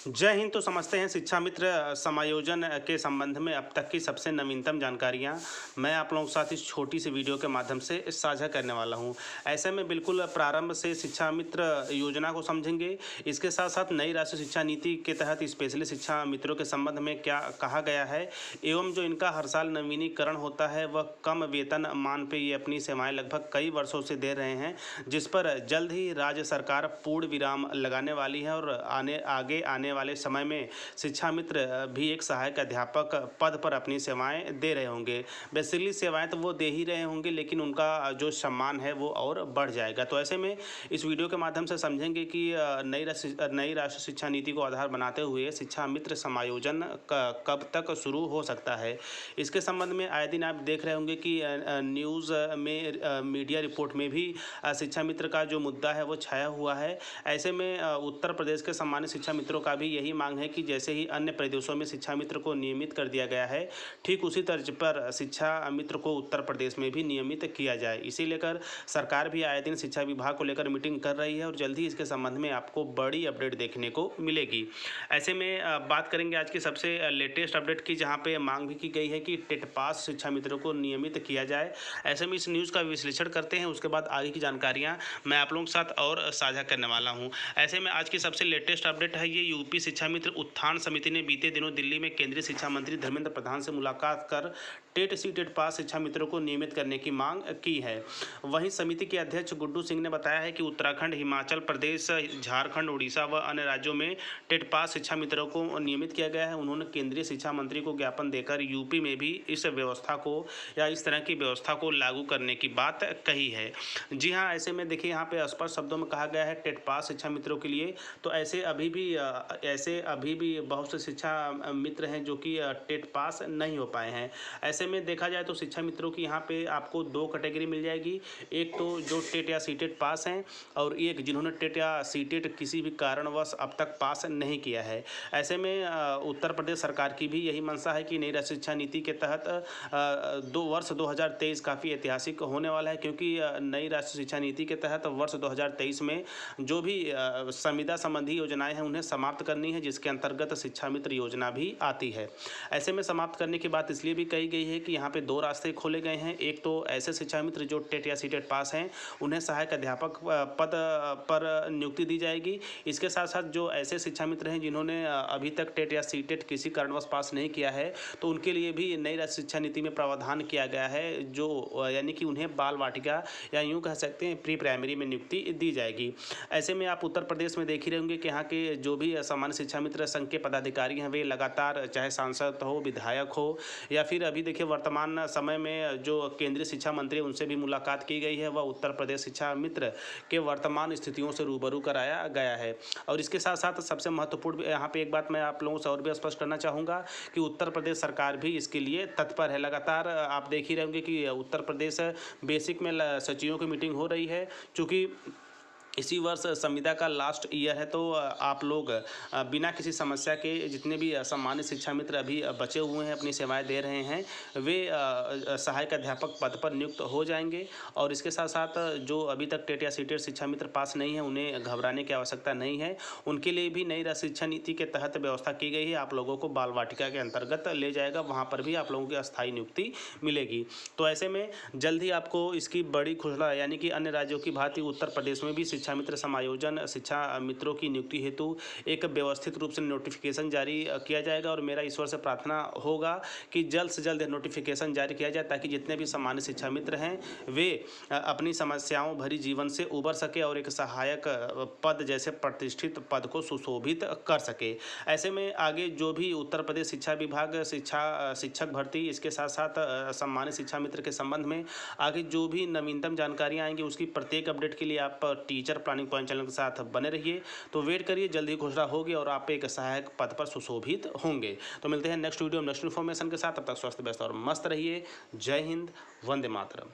जय हिंद। तो समझते हैं शिक्षा मित्र समायोजन के संबंध में अब तक की सबसे नवीनतम जानकारियां मैं आप लोगों के साथ इस छोटी सी वीडियो के माध्यम से साझा करने वाला हूं। ऐसे में बिल्कुल प्रारंभ से शिक्षा मित्र योजना को समझेंगे। इसके साथ साथ नई राष्ट्रीय शिक्षा नीति के तहत स्पेशली शिक्षा मित्रों के संबंध में क्या कहा गया है एवं जो इनका हर साल नवीनीकरण होता है वह कम वेतन मान पर ये अपनी सेवाएँ लगभग कई वर्षों से दे रहे हैं, जिस पर जल्द ही राज्य सरकार पूर्ण विराम लगाने वाली है और आगे आने वाले समय में शिक्षा मित्र भी एक सहायक अध्यापक पद पर अपनी सेवाएं दे रहे होंगे। बेसिकली सेवाएं तो वो दे ही रहे होंगे, लेकिन उनका जो सम्मान है वो और बढ़ जाएगा। तो ऐसे में इस वीडियो के माध्यम से समझेंगे कि नई राष्ट्रीय शिक्षा नीति को आधार बनाते हुए शिक्षा मित्र समायोजन कब तक शुरू हो सकता है। इसके संबंध में आए दिन आप देख रहे होंगे कि न्यूज़ में मीडिया रिपोर्ट में भी शिक्षा मित्र का जो मुद्दा है वो छाया हुआ है। ऐसे में उत्तर प्रदेश के सम्मानित शिक्षा मित्रों का भी यही मांग है कि जैसे ही अन्य प्रदेशों में शिक्षा मित्र को नियमित कर दिया गया है, ठीक उसी तर्ज पर शिक्षा मित्र को उत्तर प्रदेश में भी नियमित किया जाए। इसी लेकर सरकार भी आए दिन शिक्षा विभाग को लेकर मीटिंग कर रही है और जल्द ही इसके संबंध में आपको बड़ी अपडेट देखने को मिलेगी। ऐसे में बात करेंगे आज की सबसे लेटेस्ट अपडेट की, जहाँ पे मांग भी की गई है कि टेट पास शिक्षा मित्रों को नियमित किया जाए। ऐसे में इस न्यूज़ का विश्लेषण करते हैं, उसके बाद आगे की जानकारियाँ मैं आप लोगों के साथ और साझा करने वाला हूँ। ऐसे में आज की सबसे लेटेस्ट अपडेट है ये, यूपी शिक्षा मित्र उत्थान समिति ने बीते दिनों दिल्ली में केंद्रीय शिक्षा मंत्री धर्मेंद्र प्रधान से मुलाकात कर टेट टेट पास शिक्षा मित्रों को नियमित करने की मांग की है। वहीं समिति के अध्यक्ष गुड्डू सिंह ने बताया है कि उत्तराखंड, हिमाचल प्रदेश, झारखंड, उड़ीसा व अन्य राज्यों में टेट पास शिक्षा मित्रों को नियमित किया गया है। उन्होंने केंद्रीय शिक्षा मंत्री को ज्ञापन देकर यूपी में भी इस व्यवस्था को या इस तरह की व्यवस्था को लागू करने की बात कही है। जी हाँ, ऐसे में देखिए यहाँ पे स्पष्ट शब्दों में कहा गया है टेट पास शिक्षा मित्रों के लिए। तो ऐसे अभी भी बहुत से शिक्षा मित्र हैं जो कि टेट पास नहीं हो पाए हैं। ऐसे में देखा जाए तो शिक्षा मित्रों की यहाँ पे आपको दो कैटेगरी मिल जाएगी। एक तो जो टेट या सीटेट पास हैं और एक जिन्होंने टेट या सीटेट किसी भी कारणवश अब तक पास नहीं किया है। ऐसे में उत्तर प्रदेश सरकार की भी यही मंशा है कि नई राष्ट्रीय शिक्षा नीति के तहत 2023 काफ़ी ऐतिहासिक होने वाला है, क्योंकि नई राष्ट्रीय शिक्षा नीति के तहत वर्ष 2023 में जो भी संविदा संबंधी योजनाएं हैं उन्हें समाप्त करनी है, जिसके अंतर्गत शिक्षा मित्र योजना भी आती है। ऐसे में समाप्त करने की बात इसलिए भी कही गई है कि यहाँ पे दो रास्ते खोले गए हैं। एक तो ऐसे शिक्षा मित्र जो टेट या सीटेट पास हैं उन्हें सहायक अध्यापक पद पर नियुक्ति दी जाएगी। इसके साथ साथ जो ऐसे शिक्षा मित्र हैं जिन्होंने अभी तक टेट या सीटेट किसी कारणवश पास नहीं किया है, तो उनके लिए भी नई राष्ट्रीय शिक्षा नीति में प्रावधान किया गया है, जो यानी कि उन्हें बाल वाटिका या यूँ कह सकते हैं प्री प्राइमरी में नियुक्ति दी जाएगी। ऐसे में आप उत्तर प्रदेश में देख ही रहेंगे कि यहाँ के जो भी सामान्य शिक्षा मित्र संघ के पदाधिकारी हैं वे लगातार, चाहे सांसद हो, विधायक हो या फिर अभी देखिए वर्तमान समय में जो केंद्रीय शिक्षा मंत्री उनसे भी मुलाकात की गई है, वह उत्तर प्रदेश शिक्षा मित्र के वर्तमान स्थितियों से रूबरू कराया गया है। और इसके साथ साथ सबसे महत्वपूर्ण यहाँ पे एक बात मैं आप लोगों से और भी स्पष्ट करना चाहूँगा कि उत्तर प्रदेश सरकार भी इसके लिए तत्पर है। लगातार आप देख ही रहेंगे कि उत्तर प्रदेश बेसिक में सचिवों की मीटिंग हो रही है। चूँकि इसी वर्ष संविदा का लास्ट ईयर है, तो आप लोग बिना किसी समस्या के जितने भी सम्मानित शिक्षा मित्र अभी बचे हुए हैं, अपनी सेवाएं दे रहे हैं, वे सहायक अध्यापक पद पर नियुक्त हो जाएंगे। और इसके साथ साथ जो अभी तक टेट या सीटेट शिक्षा मित्र पास नहीं है उन्हें घबराने की आवश्यकता नहीं है। उनके लिए भी नई राष्ट्रीय शिक्षा नीति के तहत व्यवस्था की गई है। आप लोगों को बाल वाटिका के अंतर्गत ले जाएगा, वहाँ पर भी आप लोगों की अस्थायी नियुक्ति मिलेगी। तो ऐसे में जल्द ही आपको इसकी बड़ी घोषणा, यानी कि अन्य राज्यों की भांति उत्तर प्रदेश में भी शिक्षा मित्र समायोजन शिक्षा मित्रों की नियुक्ति हेतु एक व्यवस्थित रूप से नोटिफिकेशन जारी किया जाएगा। और मेरा ईश्वर से प्रार्थना होगा कि जल्द से जल्द नोटिफिकेशन जारी किया जाए, ताकि जितने भी सामान्य शिक्षा मित्र हैं वे अपनी समस्याओं भरी जीवन से उबर सके और एक सहायक पद जैसे प्रतिष्ठित पद को सुशोभित कर सके। ऐसे में आगे जो भी उत्तर प्रदेश शिक्षा विभाग शिक्षक भर्ती, इसके साथ साथ सम्मानित शिक्षा मित्र के संबंध में आगे जो भी नवीनतम जानकारियाँ आएंगी उसकी प्रत्येक अपडेट के लिए आप टीचर प्लानिंग पॉइंट चैनल के साथ बने रहिए। तो वेट करिए, जल्दी घोषणा होगी और आप एक सहायक पद पर सुशोभित होंगे। तो मिलते हैं नेक्स्ट वीडियो नेक्स्ट इन्फॉर्मेशन के साथ। तब तक स्वस्थ, व्यस्त और मस्त रहिए। जय हिंद, वंदे मातरम।